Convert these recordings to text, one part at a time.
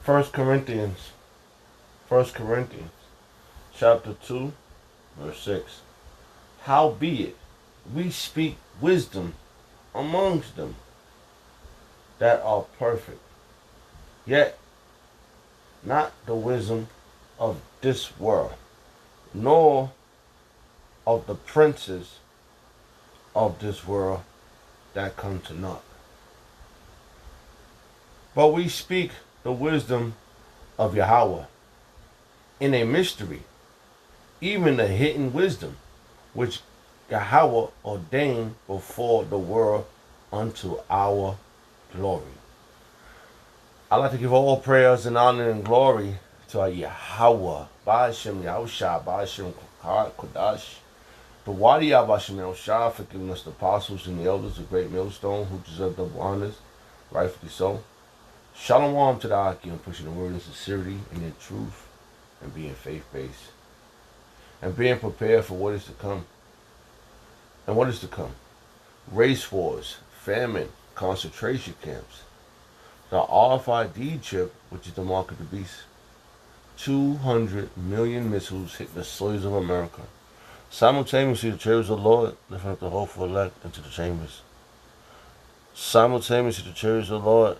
First Corinthians, First Corinthians, chapter 2, verse 6. Howbeit, we speak wisdom amongst them that are perfect, yet not the wisdom of this world, nor of the princes of this world that come to naught. But we speak the wisdom of Yahweh in a mystery, even the hidden wisdom, which Yahweh ordained before the world unto our glory. I'd like to give all prayers and honor and glory to our Yahweh, Ba'ashem Yahushua, Ba'ashem Kodash, the Wadi Ba'ashem Yahushua, for giving us the apostles and the elders, the great millstone, who deserve double honors, rightfully so. Shalom to the Aki, and pushing the word in sincerity and in truth, and being faith-based, and being prepared for what is to come. And what is to come? Race wars, famine, concentration camps, the RFID chip, which is the mark of the beast, 200 million missiles hit the soils of America. Simultaneously, the chariots of the Lord lifting up the hopeful elect into the chambers. Simultaneously, the chariots of the Lord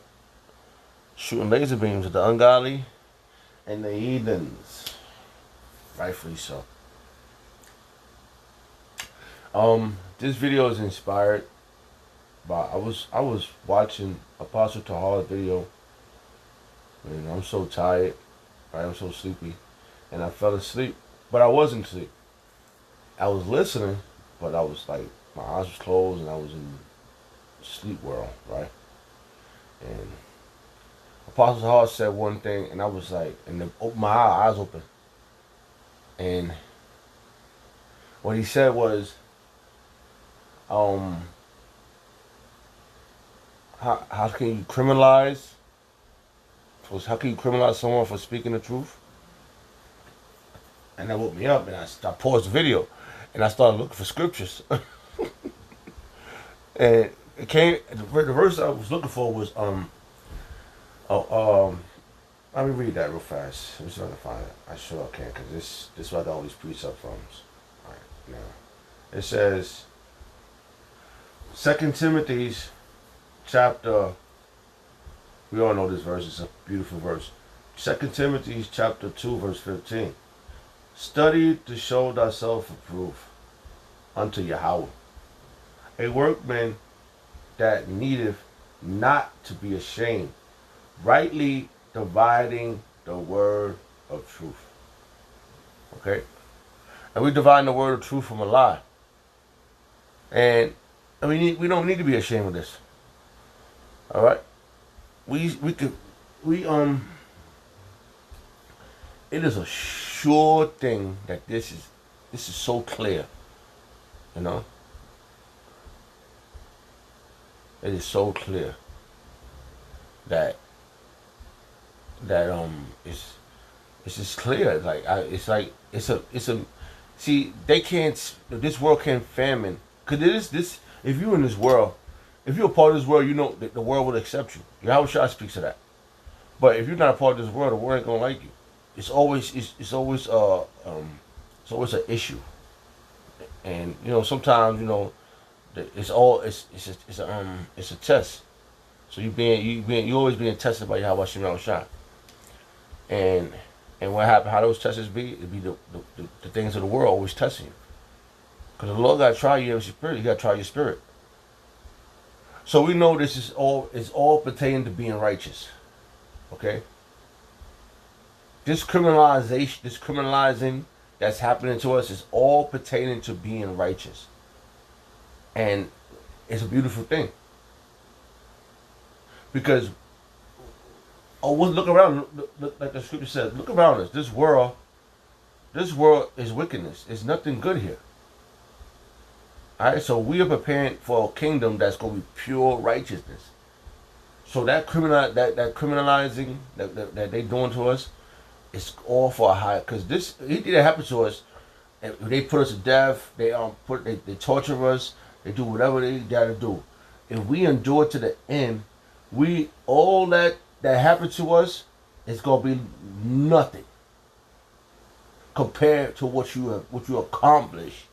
shooting laser beams at the ungodly and the heathens. Rightfully so. This video is inspired by I was watching Apostle Tahar's video, and I'm so tired, right? I'm so sleepy, and I fell asleep, but I wasn't asleep. I was listening, but I was like, my eyes was closed and I was in sleep world, right? And Apostle Tahar said one thing, and I was like, and then opened my eyes open, and what he said was, how can you criminalize? How can you criminalize someone for speaking the truth? And that woke me up, and I paused the video, and I started looking for scriptures. And it came. The verse I was looking for was let me read that real fast. Let me see if I can find it. I sure can, because this is what I got all these precept from. All right, now it says 2 Timothy's chapter. We all know this verse. It's a beautiful verse. 2 Timothy chapter 2, verse 15. Study to show thyself approved unto Yahweh, a workman that needeth not to be ashamed, rightly dividing the word of truth. Okay? And we divide the word of truth from a lie. And we don't need to be ashamed of this. All right? It is a sure thing that this is so clear. You know? It is so clear that it's just clear. See, they can't. This world can't famine, because this. If you're in this world, if you're a part of this world, you know that the world will accept you. Yahweh Shah speaks to that. But if you're not a part of this world, the world ain't gonna like you. It's always an issue. And sometimes it's a test. So you always being tested by Yahweh Shah. And what happened? How those tests be? It'd be the things of the world always testing you. Because the Lord got to try you with your spirit. He got to try your spirit. So we know this is all pertaining to being righteous. Okay. This criminalizing that's happening to us is all pertaining to being righteous. And it's a beautiful thing. Because look around, look, like the scripture says, look around us. This world is wickedness. There's nothing good here. Alright, so we are preparing for a kingdom that's going to be pure righteousness. So that criminalizing that they doing to us, it's all for a high. Because anything that happens to us, they put us to death. They torture us. They do whatever they gotta do. If we endure to the end, all that happened to us it's gonna be nothing compared to what you accomplish.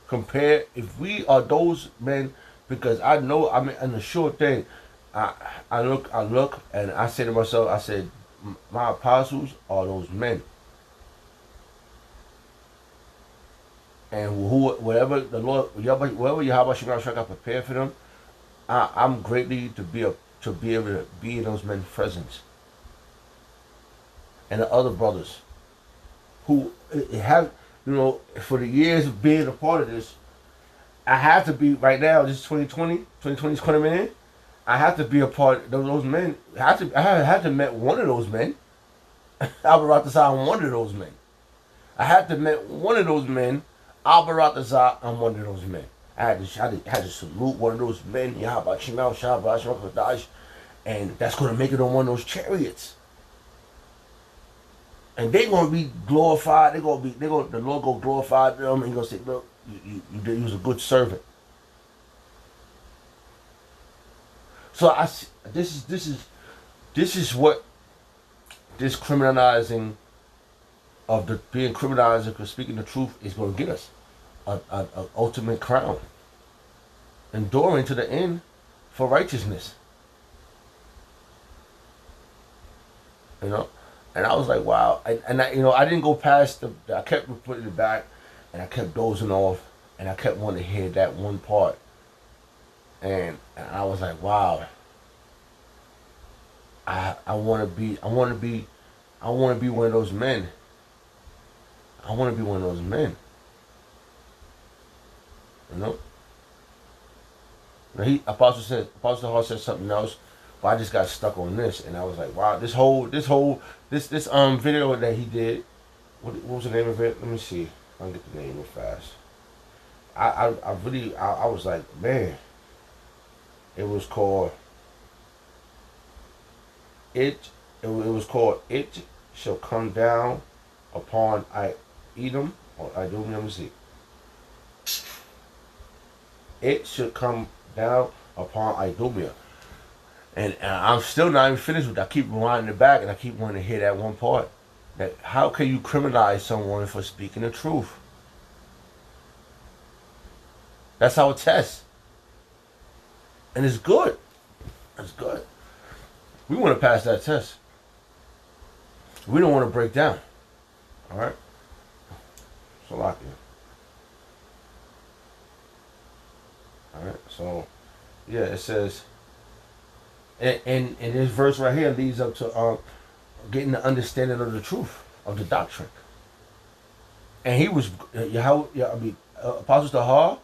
Compare if we are those men, because I know, I mean, in a short thing, I look, and I say to myself, I said, my apostles are those men, and who, whatever the Lord, whatever Yahweh Shemar got prepared for them, I'm greatly to be able to be in those men's presence, and the other brothers who have, for the years of being a part of this, I have to be right now. This 2020 is coming in. I have to be a part of those men. I had to met one of those men. Albaratazar, one of those men. I had to met one of those men. Albaratazar, I'm one of those men. I had to salute one of those men. Yahweh Shemel Shabbat Shemel, and that's going to make it on one of those chariots. And they're going to be glorified. The Lord going to glorify them, and He's going to say, look, you was a good servant. So this is what this criminalizing of the being criminalized for speaking the truth is going to get us, an ultimate crown, enduring to the end for righteousness. And I was like, wow. And I didn't go past I kept putting it back, and I kept dozing off, and I kept wanting to hear that one part. And I was like, wow. I want to be one of those men. I want to be one of those men. Now Apostle Hall said something else, but I just got stuck on this, and I was like, wow, this video that he did. What was the name of it? Let me see. I'll get the name real fast. I was like, man. It was called It was called It Shall Come Down Upon Edom, or Idom, let me see. It should come down upon Idomia. And I'm still not even finished with it. I keep rewinding it back, and I keep wanting to hear that one part. That how can you criminalize someone for speaking the truth? That's our test. And it's good. It's good. We want to pass that test. We don't want to break down. All right? So lock in. All right? So, yeah, it says, and this verse right here leads up to getting the understanding of the truth, of the doctrine. And he was, Apostle Tahar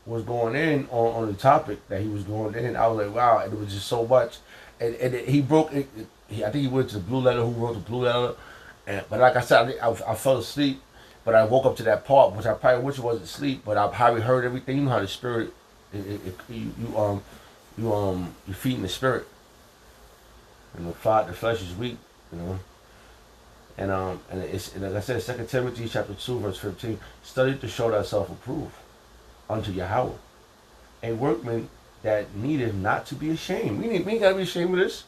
was going in on the topic that he was going in. I was like, wow, and it was just so much. And he broke it. I think he went to the Blue Letter, who wrote the Blue Letter. But like I said, I fell asleep, but I woke up to that part, which I probably wish it wasn't sleep, but I probably heard everything. You know how the spirit, you feeding the spirit. And the flesh is weak, And it's, and like I said, 2 Timothy chapter 2, verse 15, study to show thyself approved unto Yahweh, a workman that needeth not to be ashamed. We ain't gotta be ashamed of this.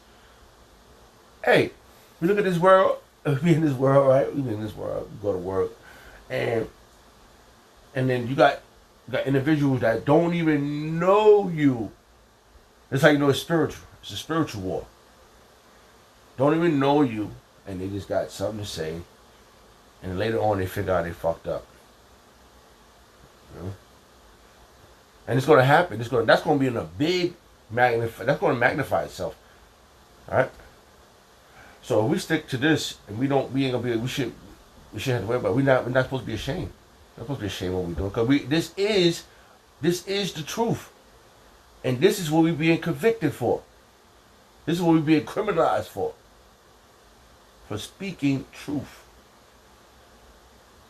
Hey, we look at this world, we in this world, right? We in this world, we go to work, and then you got individuals that don't even know you. That's how you know it's spiritual. It's a spiritual war. Don't even know you, and they just got something to say, and later on they figure out they fucked up. And it's going to happen. That's going to be in a big that's going to magnify itself. All right. So if we stick to this, and we ain't gonna be. We shouldn't have to worry about it. We're not supposed to be ashamed. We're not supposed to be ashamed of what we're doing, because this is the truth, and this is what we're being convicted for. This is what we're being criminalized for speaking truth.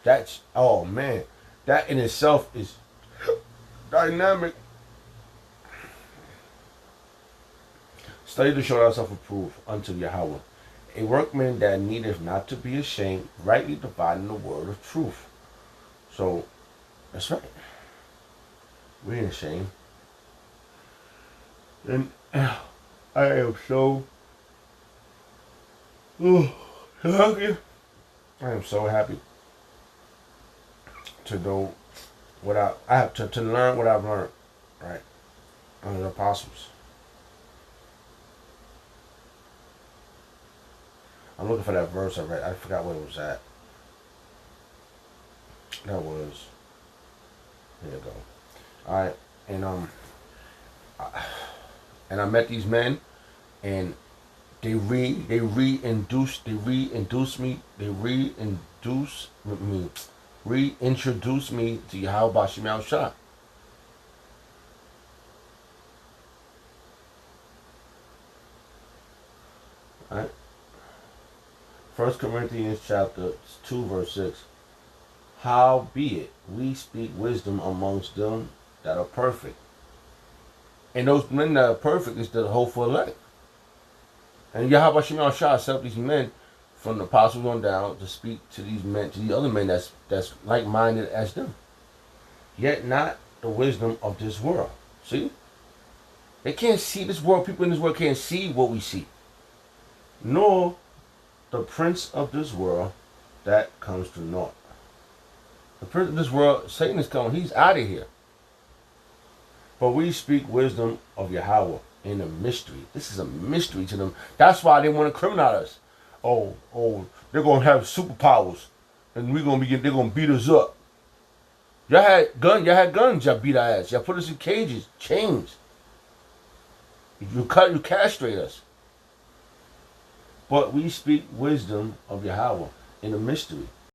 That's, oh man, that in itself is dynamic. Study to show thyself approved unto Yahweh, a workman that needeth not to be ashamed, rightly dividing the word of truth. So, that's right. We ain't ashamed. And I am so happy. I am so happy to know what I have to learn what I've learned, right? Under the apostles. I'm looking for that verse I read. I forgot where it was at. That was, there you go. All right, and and I met these men, and they reintroduced me to Yahweh Shema Shah. Right? 1 Corinthians chapter 2 verse 6. Howbeit we speak wisdom amongst them that are perfect. And those men that are perfect is the hopeful elect. And Yahweh Shema Shah set up these men from the apostles on down to speak to these men, to the other men that's like-minded as them. Yet not the wisdom of this world. See? They can't see this world. People in this world can't see what we see. Nor the prince of this world that comes to naught. The prince of this world, Satan is coming. He's out of here. But we speak wisdom of Yahweh in a mystery. This is a mystery to them. That's why they want to criminalize us. Oh, they're gonna have superpowers, and they're gonna beat us up. Y'all had guns. Y'all beat our ass. Y'all put us in cages, chains. You castrate us. But we speak wisdom of Yahweh in a mystery.